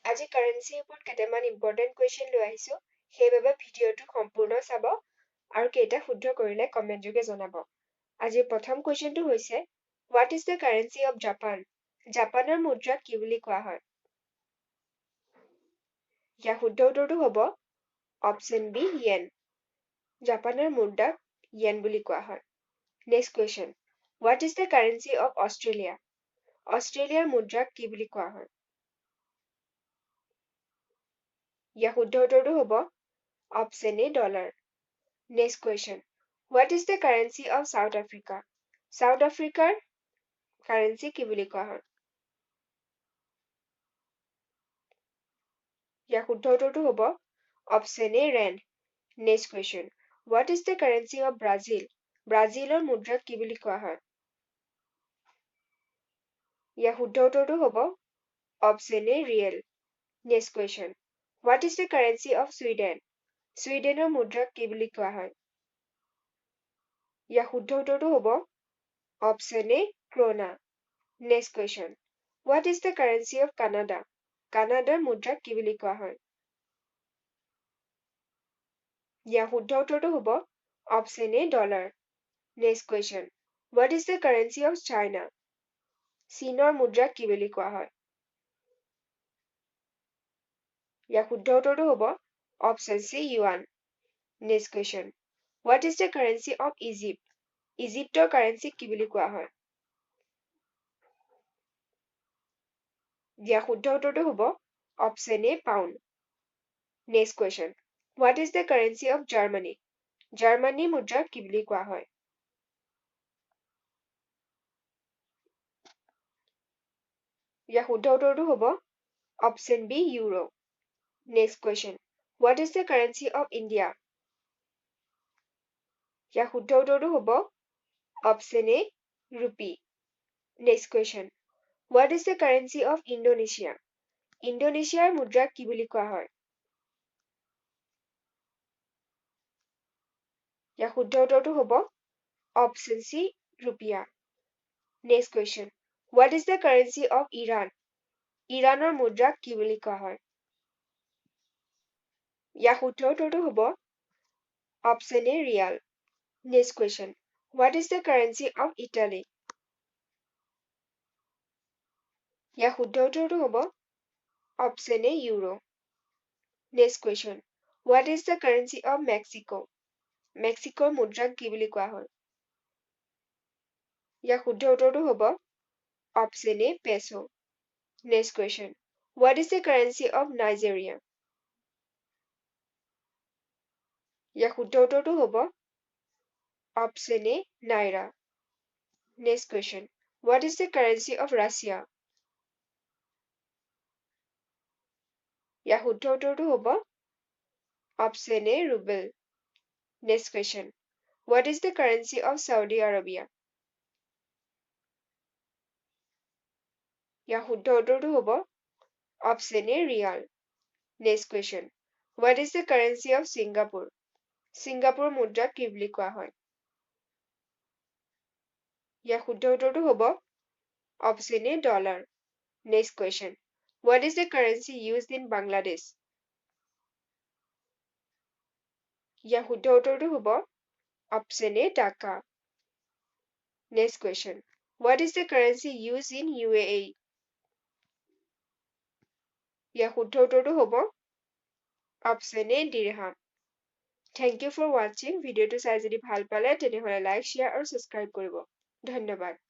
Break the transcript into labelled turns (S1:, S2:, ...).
S1: আজি কাৰেন্সিৰ ওপৰত কেইটামান ইম্পৰ্টেন্ট কুৱেশ্যন লৈ আহিছো সেইবাবে ভিডিঅ'টো সম্পূৰ্ণ চাব আৰু কেইটা শুদ্ধ কৰিলে কমেন্ট যোগে জনাব আজিৰ প্ৰথম কুৱেশ্যনটো হৈছে what is the currency of Japan জাপানৰ মুদ্ৰাক কি বুলি কোৱা হয় ইয়াৰ শুদ্ধ উত্তৰটো হ'ব অপশ্যন বি য়েন জাপানৰ মুদ্ৰাক য়েন বুলি কোৱা হয় next question what is the currency of Australia অষ্ট্ৰেলিয়াৰ মুদ্ৰাক কি বুলি কোৱা হয় ইয়াৰ শুদ্ধ উত্তৰটো হ'ব option A dollar next question what is the currency of South Africa South আফ্ৰিকাৰ কাৰেন্সি কি বুলি কোৱা হয় ইয়াৰ শুদ্ধ উত্তৰটো হ'ব option A rand next question what is the currency of Brazil ব্ৰাজিলৰ মুদ্ৰাক কি বুলি কোৱা হয় ইয়াৰ শুদ্ধ উত্তৰটো হ'ব option A real next question what is the currency of Sweden ছুইডেনৰ মুদ্ৰাক কি বুলি কোৱা হয় ইয়াৰ শুদ্ধ উত্তৰটো হ'ব option A krona next question what is the currency of Canada কানাডাৰ মুদ্ৰাক কি বুলি কোৱা হয় ইয়াৰ শুদ্ধ উত্তৰটো হ'ব option A dollar next question what is the currency of China চীনৰ মুদ্ৰাক কি বুলি কোৱা হয় ইয়াৰ শুদ্ধ উত্তৰটো হ'ব option C yuan next question what is the currency of Egypt ইজিপ্টৰ কাৰেন্সিক কি বুলি কোৱা হয় ইয়াৰ শুদ্ধ উত্তৰটো হ'ব option A pound next question what is the currency of Germany Germany মুদ্ৰাক কি বুলি কোৱা হয় ইয়াৰ শুদ্ধ উত্তৰটো হ'ব option B euro next question what is the currency of India ইয়াৰ শুদ্ধ উত্তৰটো হ'ব option A rupee next question what is the currency of Indonesia ইণ্ডোনেছিয়াৰ মুদ্ৰাক কি বুলি কোৱা হয় ইয়াৰ শুদ্ধ উত্তৰটো হ'ব option C rupiah next question what is the currency of Iran ইৰাণৰ মুদ্ৰাক কি বুলি কোৱা হয় ইয়াৰ শুদ্ধ উত্তৰটো হ'ব option A real next question what is the currency of Italy ইয়াৰ শুদ্ধ উত্তৰটো হ'ব option A euro next question what is the currency of Mexico মেক্সিকোৰ মুদ্ৰাক কি বুলি কোৱা হয় ইয়াৰ শুদ্ধ উত্তৰটো হ'ব option A peso next question what is the currency of Nigeria ইয়াৰ শুদ্ধ উত্তৰটো হ'ব option A naira next question what is the currency of Russia ইয়াৰ শুদ্ধ উত্তৰটো হ'ব option A ruble next question what is the currency of Saudi Arabia ইয়াৰ শুদ্ধ উত্তৰটো হ'ব option A real next question what is the currency of Singapore Singapore মুদ্ৰাক কি বুলি কোৱা হয় ইয়াৰ শুদ্ধ উত্তৰটো হ'ব option A dollar next question what is the currency used in Bangladesh ইয়াৰ শুদ্ধ উত্তৰটো হ'ব option A taka next question what is the currency used in UAE ইয়াৰ শুদ্ধ উত্তৰটো হ'ব option A dirham thank you for ৱাচিং ভিডিঅ'টো চাই যদি ভাল পালে তেনেহ'লে লাইক শ্বেয়াৰ আৰু ছাবস্ক্ৰাইব কৰিব ধন্যবাদ